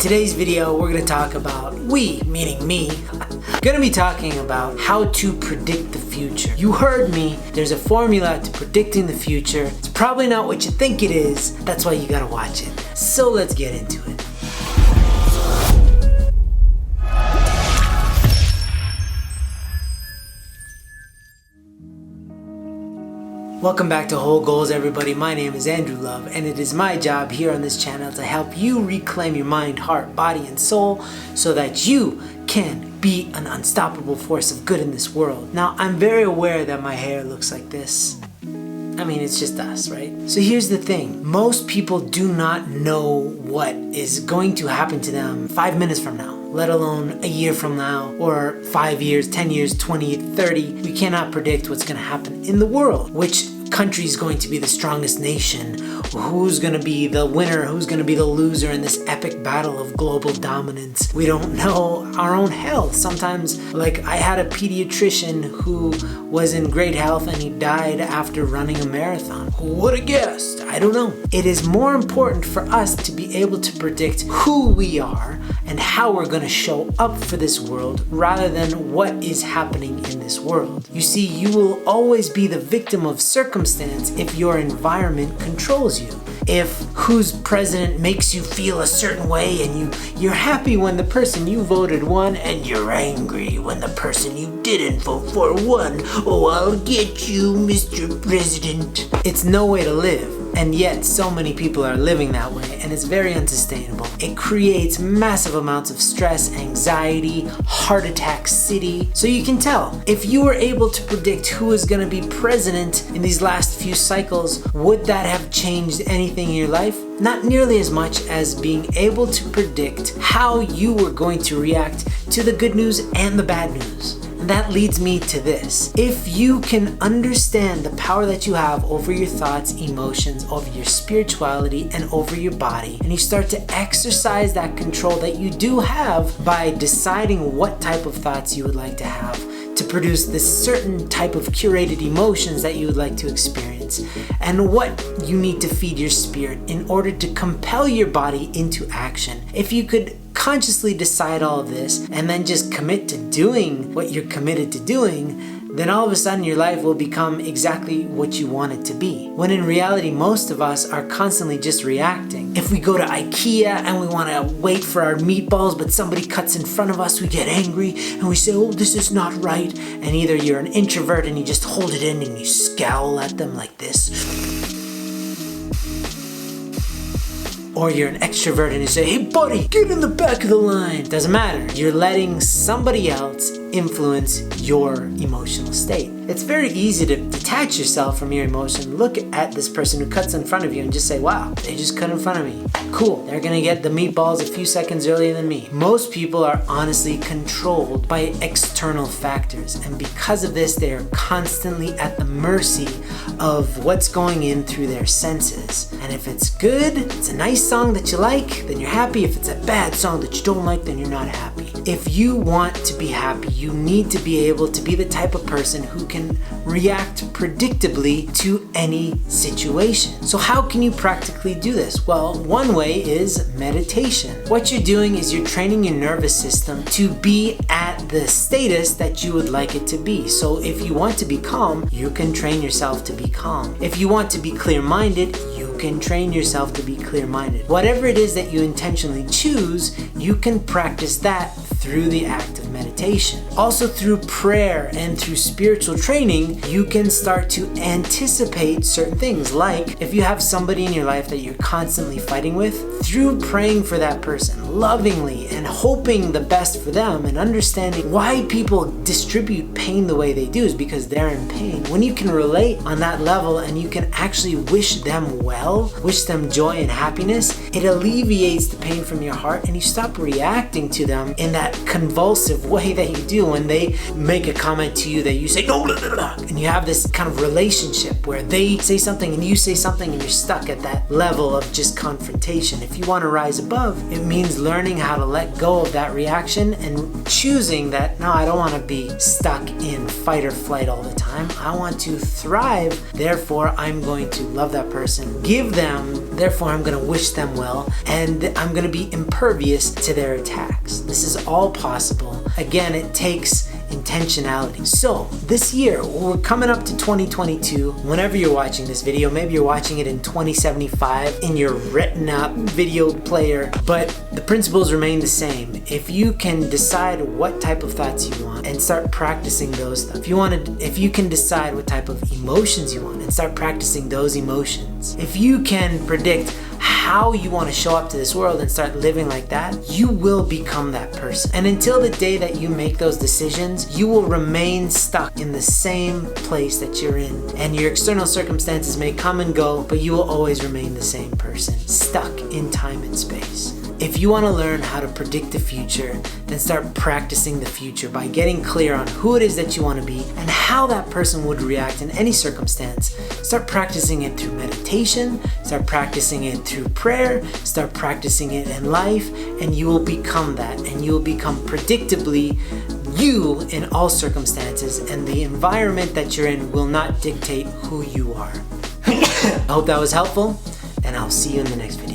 today's video, we're gonna talk about, meaning me, gonna be talking about how to predict the future. You heard me, there's a formula to predicting the future. It's probably not what you think it is, that's why you gotta watch it. So let's get into it. Welcome back to Whole Goals, everybody. My name is Andrew Love, and it is my job here on this channel to help you reclaim your mind, heart, body, and soul so that you can be an unstoppable force of good in this world. Now, I'm very aware that my hair looks like this. I mean, it's just us, right? So here's the thing. Most people do not know what is going to happen to them 5 minutes from now, let alone a year from now, or 5 years, 10 years, 20, 30. We cannot predict what's going to happen in the world, which country is going to be the strongest nation, who's going to be the winner, who's going to be the loser in this epic battle of global dominance. We don't know our own health. Sometimes, like, I had a pediatrician who was in great health and he died after running a marathon. Who would have guessed? I don't know. It is more important for us to be able to predict who we are and how we're going to show up for this world rather than what is happening in this world. You see, you will always be the victim of circumstance if your environment controls you. If who's president makes you feel a certain way and you're happy when the person you voted won and you're angry when the person you didn't vote for won. Oh, I'll get you, Mr. President. It's no way to live. And yet so many people are living that way, and it's very unsustainable. It creates massive amounts of stress, anxiety, heart attack city. So you can tell, if you were able to predict who is going to be president in these last few cycles, would that have changed anything in your life? Not nearly as much as being able to predict how you were going to react to the good news and the bad news. And that leads me to this. If you can understand the power that you have over your thoughts, emotions, over your spirituality, and over your body, and you start to exercise that control that you do have by deciding what type of thoughts you would like to have to produce this certain type of curated emotions that you would like to experience, and what you need to feed your spirit in order to compel your body into action. If you could consciously decide all of this and then just commit to doing what you're committed to doing, then all of a sudden your life will become exactly what you want it to be. When in reality, most of us are constantly just reacting. If we go to IKEA and we want to wait for our meatballs, but somebody cuts in front of us, we get angry and we say, oh, this is not right. And either you're an introvert and you just hold it in and you scowl at them like this, or you're an extrovert and you say, hey buddy, get in the back of the line. Doesn't matter. You're letting somebody else influence your emotional state. It's very easy to detach yourself from your emotion. Look at this person who cuts in front of you and just say, wow, they just cut in front of me. Cool, they're gonna get the meatballs a few seconds earlier than me. Most people are honestly controlled by external factors, and because of this, they are constantly at the mercy of what's going in through their senses. And if it's good, it's a nice song that you like, then you're happy. If it's a bad song that you don't like, then you're not happy. If you want to be happy, you need to be able to be the type of person who can react predictably to any situation. So how can you practically do this? Well, one way is meditation. What you're doing is you're training your nervous system to be at the status that you would like it to be. So if you want to be calm, you can train yourself to be calm. If you want to be clear-minded, you can train yourself to be clear-minded. Whatever it is that you intentionally choose, you can practice that through the act of meditation. Also through prayer and through spiritual training, you can start to anticipate certain things. Like if you have somebody in your life that you're constantly fighting with, through praying for that person lovingly and hoping the best for them and understanding why people distribute pain the way they do is because they're in pain. When you can relate on that level and you can actually wish them well, wish them joy and happiness, it alleviates the pain from your heart and you stop reacting to them in that convulsive passive way that you do when they make a comment to you that you say, no, blah, blah, blah. And you have this kind of relationship where they say something and you say something and you're stuck at that level of just confrontation. If you want to rise above, it means learning how to let go of that reaction and choosing that, no, I don't want to be stuck in fight or flight all the time. I want to thrive. Therefore, I'm going to love that person, give them, therefore I'm going to wish them well, and I'm going to be impervious to their attacks. This is all possible. Again, it takes intentionality. So this year, we're coming up to 2022. Whenever you're watching this video, maybe you're watching it in 2075 in your retina video player, but the principles remain the same. If you can decide what type of thoughts you want and start practicing those thoughts, if you can decide what type of emotions you want and start practicing those emotions, if you can predict how you want to show up to this world and start living like that, you will become that person. And until the day that you make those decisions, you will remain stuck in the same place that you're in. And your external circumstances may come and go, but you will always remain the same person, stuck in time and space. If you want to learn how to predict the future, then start practicing the future by getting clear on who it is that you want to be and how that person would react in any circumstance. Start practicing it through meditation, start practicing it through prayer, start practicing it in life, and you will become that, and you will become predictably you in all circumstances, and the environment that you're in will not dictate who you are. I hope that was helpful, and I'll see you in the next video.